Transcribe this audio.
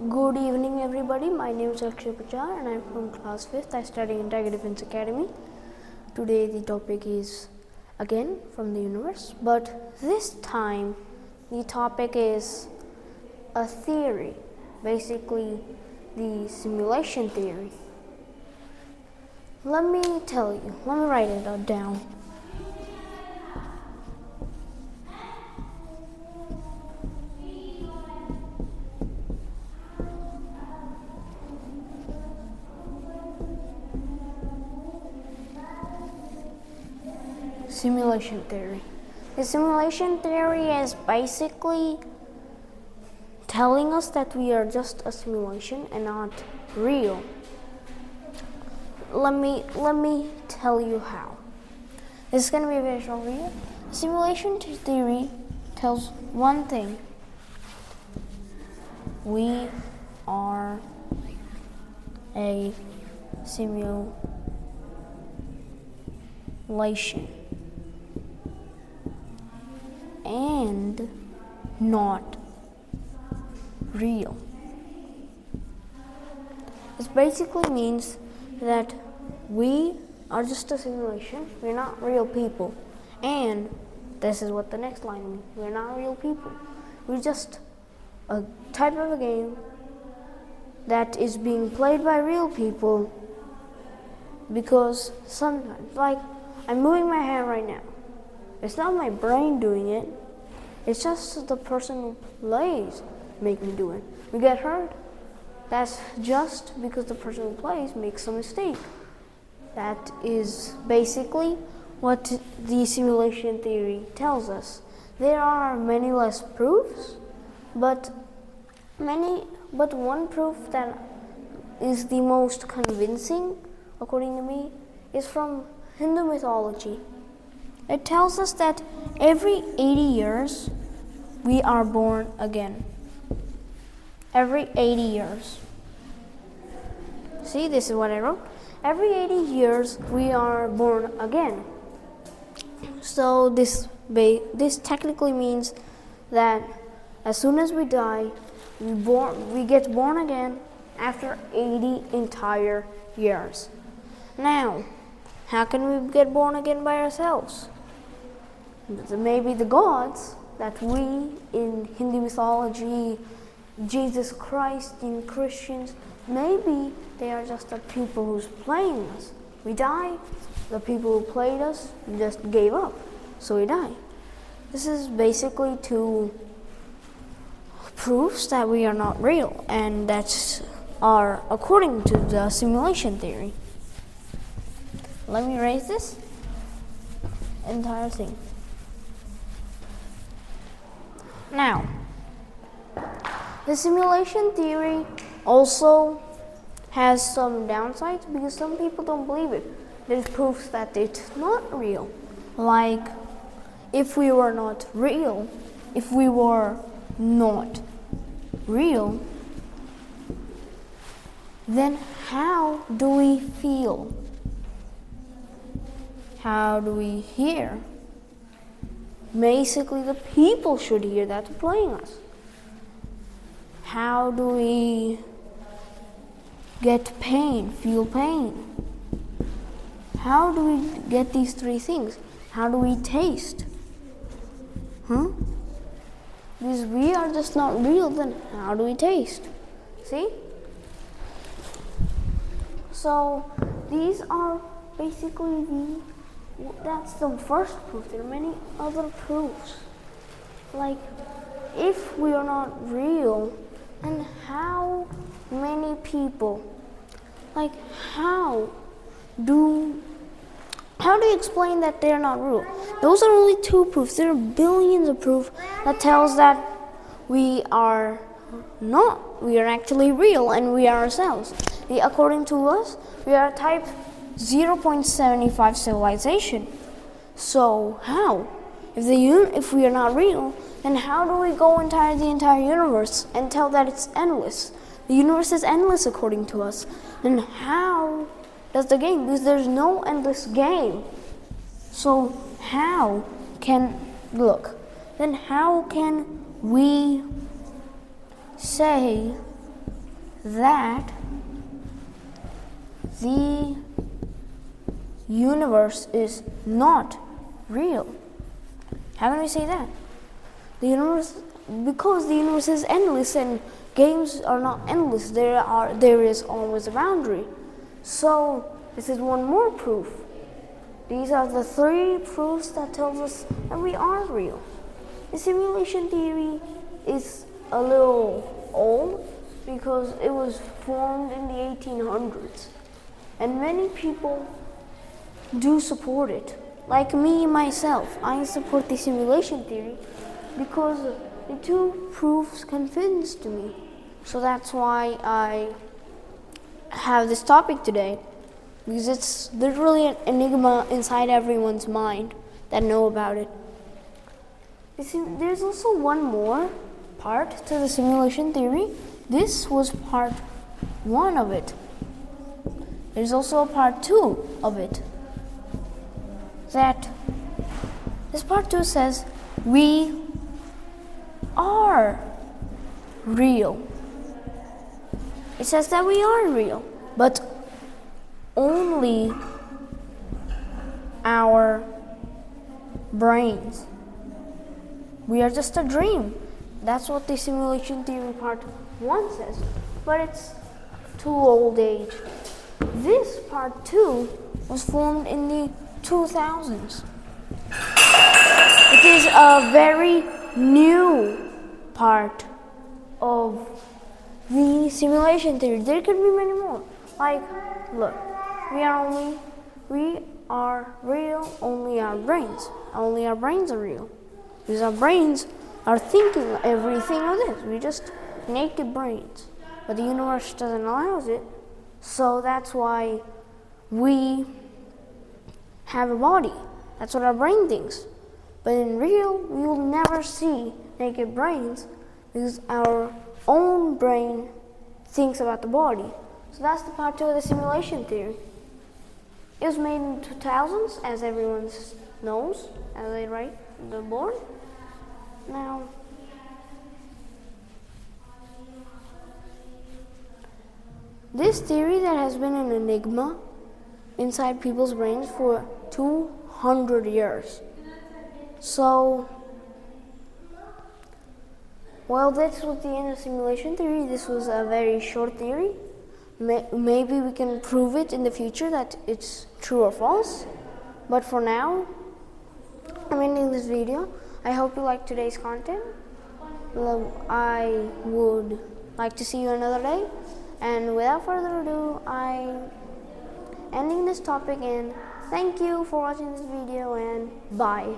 Good evening, everybody. My name is Akshay Pachar and I'm from class 5th. I study in Tiger Defense Academy. Today the topic is again from the universe, but this time the topic is a theory, basically the simulation theory. Let me tell you, let me write it down. Simulation theory. The simulation theory is basically telling us that we are just a simulation and not real. Let me tell you how. This is going to be a very short video. Simulation theory tells one thing. We are a simulation and not real. This basically means that we are just a simulation, we're not real people. And this is what the next line means. We're not real people. We're just a type of a game that is being played by real people because sometimes, like I'm moving my hand right now. It's not my brain doing it. It's just the person who plays make me do it. We get hurt. That's just because the person who plays makes a mistake. That is basically what the simulation theory tells us. There are many less proofs, but one proof that is the most convincing, according to me, is from Hindu mythology. It tells us that every 80 years we are born again. Every 80 years. See, this is what I wrote. Every 80 years we are born again. So this technically means that as soon as we die, we get born again after 80 entire years. Now, how can we get born again by ourselves? Maybe the gods that we in Hindu mythology, Jesus Christ in Christians, maybe they are just the people who's playing us. We die, the people who played us just gave up, so we die. This is basically two proofs that we are not real, and that's are according to the simulation theory. Let me erase this entire thing. Now, the simulation theory also has some downsides because some people don't believe it. There's proofs that it's not real. Like, if we were not real, then how do we feel? How do we hear? Basically, the people should hear that's playing us. How do we get pain, feel pain? How do we get these three things? How do we taste? Because we are just not real, then how do we taste? See? So these are basically that's the first proof. There are many other proofs. Like, if we are not real, then how many people, like how do you explain that they're not real? Those are only two proofs. There are billions of proof that tells that we are actually real and we are ourselves. According to us, we are type 0.75 civilization. So how? If we are not real, then how do we go the entire universe and tell that it's endless? The universe is endless according to us. Then how does the game? Because there's no endless game. So how can we say that the universe is not real. Haven't we say that? The universe, because the universe is endless and games are not endless, there is always a boundary. So this is one more proof. These are the 3 proofs that tells us that we are real. The simulation theory is a little old because it was formed in the 1800s, and many people do support it. Like me myself, I support the simulation theory because the 2 proofs convinced me. So that's why I have this topic today, because it's literally an enigma inside everyone's mind that know about it. There's also one more part to the simulation theory. This was part 1 of it. There's also a part 2 of it. That this part 2 says we are real. It says that we are real, but only our brains. We are just a dream. That's what the simulation theory part 1 says, but it's too old age. This part 2 was formed in the 2000s. It is a very new part of the simulation theory. There could be many more. Like, look, we are real, only our brains. Only our brains are real. Because our brains are thinking everything of this. We just naked brains. But the universe doesn't allow it. So that's why we have a body. That's what our brain thinks. But in real, we will never see naked brains because our own brain thinks about the body. So that's the part 2 of the simulation theory. It was made in 2000s, as everyone knows, as they write on the board. Now, this theory that has been an enigma inside people's brains for 200 years. So, well, this was the end of simulation theory. This was a very short theory. Maybe we can prove it in the future that it's true or false. But for now, I'm ending this video. I hope you liked today's content. I would like to see you another day. And without further ado, I'm ending this topic, and thank you for watching this video, and bye.